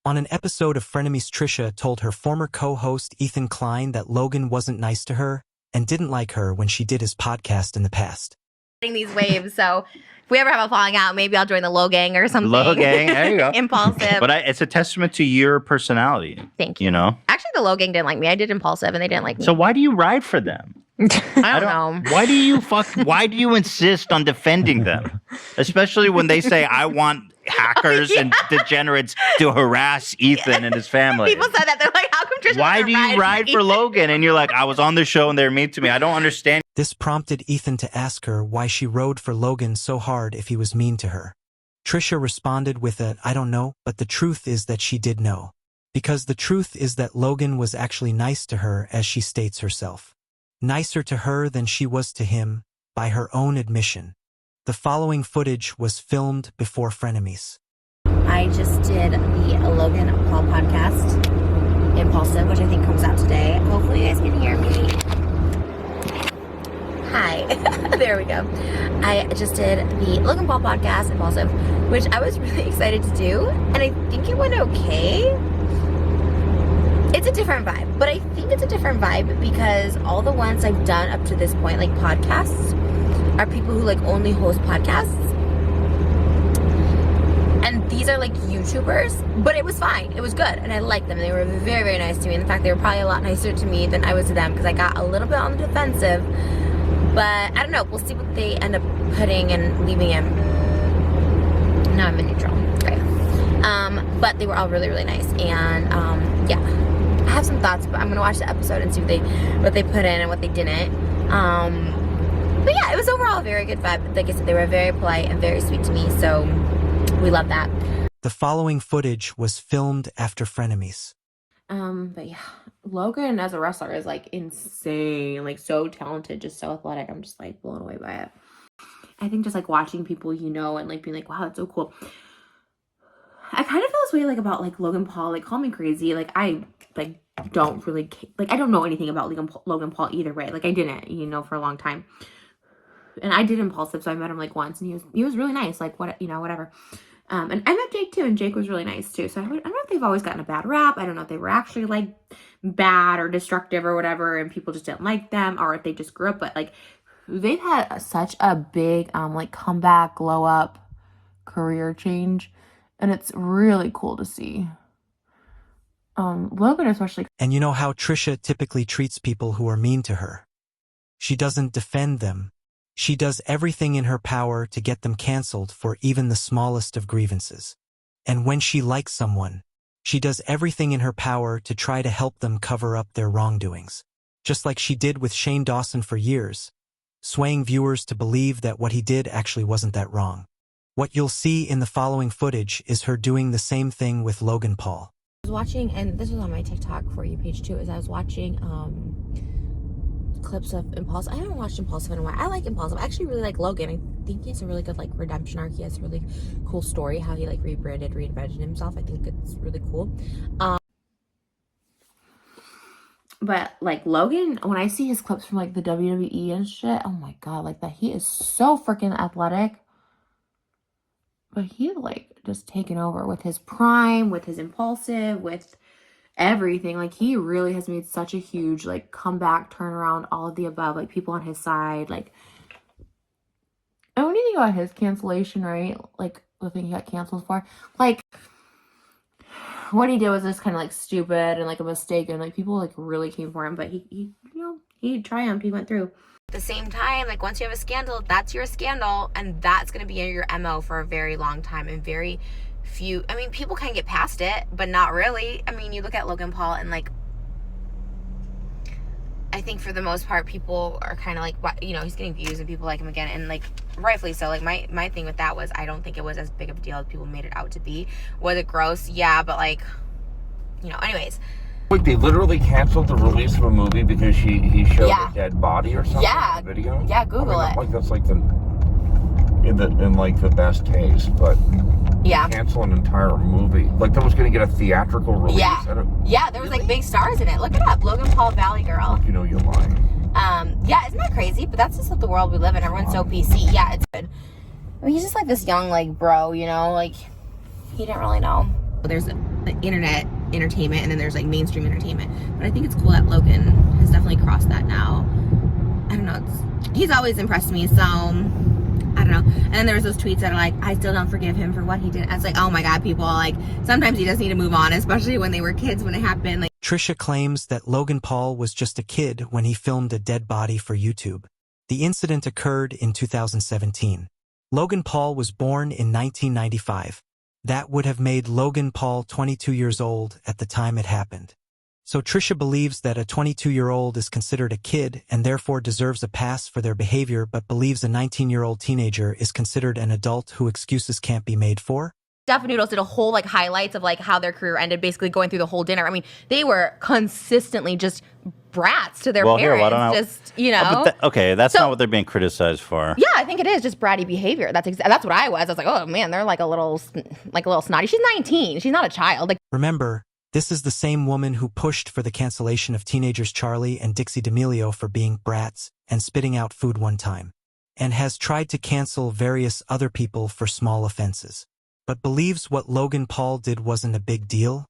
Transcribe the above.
On an episode of Frenemies, Trisha told her former co-host Ethan Klein that Logan wasn't nice to her and didn't like her when she did his podcast in the past. These waves, so if we ever have a falling out, maybe I'll join the Low Gang or something. Low Gang, there you go. Impulsive. But it's a testament to your personality. Thank you. You know? Actually, the Low Gang didn't like me. I did Impulsive, and they didn't like me. So why do you ride for them? I don't know. Why do you insist on defending them? Especially when they say, I want hackers and degenerates to harass Ethan and his family. People said that. They're like, how come Trisha Why do you ride for Logan? And you're like, I was on the show and they're mean to me. I don't understand. This prompted Ethan to ask her why she rode for Logan so hard if he was mean to her. Trisha responded with a, I don't know, but the truth is that she did know. Because the truth is that Logan was actually nice to her, as she states herself. Nicer to her than she was to him, by her own admission. The following footage was filmed before Frenemies. I just did the Logan Paul podcast, Impulsive, which I think comes out today. Hopefully you guys can hear me. Hi. There we go. I just did the Logan Paul podcast, Impulsive, which I was really excited to do, and I think it went okay. It's a different vibe, but I think it's a different vibe because all the ones I've done up to this point, like podcasts, are people who like only host podcasts. And these are like YouTubers, but it was fine. It was good, and I liked them. They were very, very nice to me. In fact, they were probably a lot nicer to me than I was to them because I got a little bit on the defensive. But I don't know. We'll see what they end up putting and leaving in. Now I'm in neutral. Great. But they were all really, really nice. And yeah, I have some thoughts, but I'm gonna watch the episode and see what they put in and what they didn't. But yeah, it was overall a very good vibe. Like I said, they were very polite and very sweet to me. So we love that. The following footage was filmed after Frenemies. But yeah, Logan as a wrestler is like insane, like so talented, just so athletic. I'm just like blown away by it. I think just like watching people, you know, and like being like, wow, that's so cool. I kind of feel this way like about like Logan Paul, like call me crazy. Like I like don't really, like I don't know anything about Logan Paul either, right? Like I didn't, you know, for a long time. And I did Impulsive, so I met him like once, and he was really nice, like what, you know, whatever. And I met Jake too, and Jake was really nice too. So I don't know if they've always gotten a bad rap. I don't know if they were actually like bad or destructive or whatever, and people just didn't like them, or if they just grew up. But like they've had such a big like comeback, glow up, career change, and it's really cool to see. Logan especially. And you know how Trisha typically treats people who are mean to her. She doesn't defend them. She does everything in her power to get them canceled for even the smallest of grievances. And when she likes someone, she does everything in her power to try to help them cover up their wrongdoings. Just like she did with Shane Dawson for years, swaying viewers to believe that what he did actually wasn't that wrong. What you'll see in the following footage is her doing the same thing with Logan Paul. I was watching, and this was on my TikTok For You page too, is I was watching clips of Impulsive. I haven't watched Impulsive in a while. I like Impulsive. I actually really like Logan. I think he has a really good like redemption arc. He has a really cool story, how he like reinvented himself. I think it's really cool. But like Logan, when I see his clips from like the WWE and shit, oh my god, like that, he is so freaking athletic. But he's like just taken over with his prime, with his Impulsive, with everything. Like he really has made such a huge like comeback, turnaround, all of the above, like people on his side. Like, and when you think about his cancellation, right, like the thing he got canceled for, like what he did was just kind of like stupid and like a mistake, and like people like really came for him, but he you know, he triumphed, he went through. At the same time, like once you have a scandal, that's your scandal, and that's going to be your MO for a very long time, and very few, I mean, people can get past it, but not really. I mean, you look at Logan Paul, and like I think for the most part people are kind of like, what, you know, he's getting views and people like him again, and like rightfully so. Like my thing with that was I don't think it was as big of a deal as people made it out to be. Was it gross? Yeah, but like, you know, anyways. Like they literally canceled the release of a movie because he showed a dead body or something in the video? Yeah, Google it. Like that's like in like the best taste, but cancel an entire movie. Like that was going to get a theatrical release. Yeah, there was like big stars in it. Look it up, Logan Paul, Valley Girl. You know you're lying. Yeah, isn't that crazy? But that's just the world we live in. Everyone's so PC. Yeah, it's good. I mean, he's just like this young like bro, you know, like he didn't really know. There's like internet entertainment, and then there's like mainstream entertainment. But I think it's cool that Logan has definitely crossed that now. I don't know. He's always impressed me, so I don't know. And then there's those tweets that are like, I still don't forgive him for what he did. I was like, oh my God, people, like, sometimes you just need to move on, especially when they were kids when it happened. Like, Trisha claims that Logan Paul was just a kid when he filmed a dead body for YouTube. The incident occurred in 2017. Logan Paul was born in 1995. That would have made Logan Paul 22 years old at the time it happened. So Trisha believes that a 22-year-old is considered a kid and therefore deserves a pass for their behavior, but believes a 19-year-old teenager is considered an adult who excuses can't be made for. Duff Noodles did a whole like highlights of like how their career ended, basically going through the whole dinner. I mean, they were consistently just brats to their parents. Here, why don't I? Just, you know. Oh, okay, that's not what they're being criticized for. Yeah, I think it is just bratty behavior. That's what I was. I was like, oh man, they're like a little snotty. She's 19. She's not a child. Like, remember, this is the same woman who pushed for the cancellation of teenagers Charlie and Dixie D'Amelio for being brats and spitting out food one time, and has tried to cancel various other people for small offenses, but believes what Logan Paul did wasn't a big deal.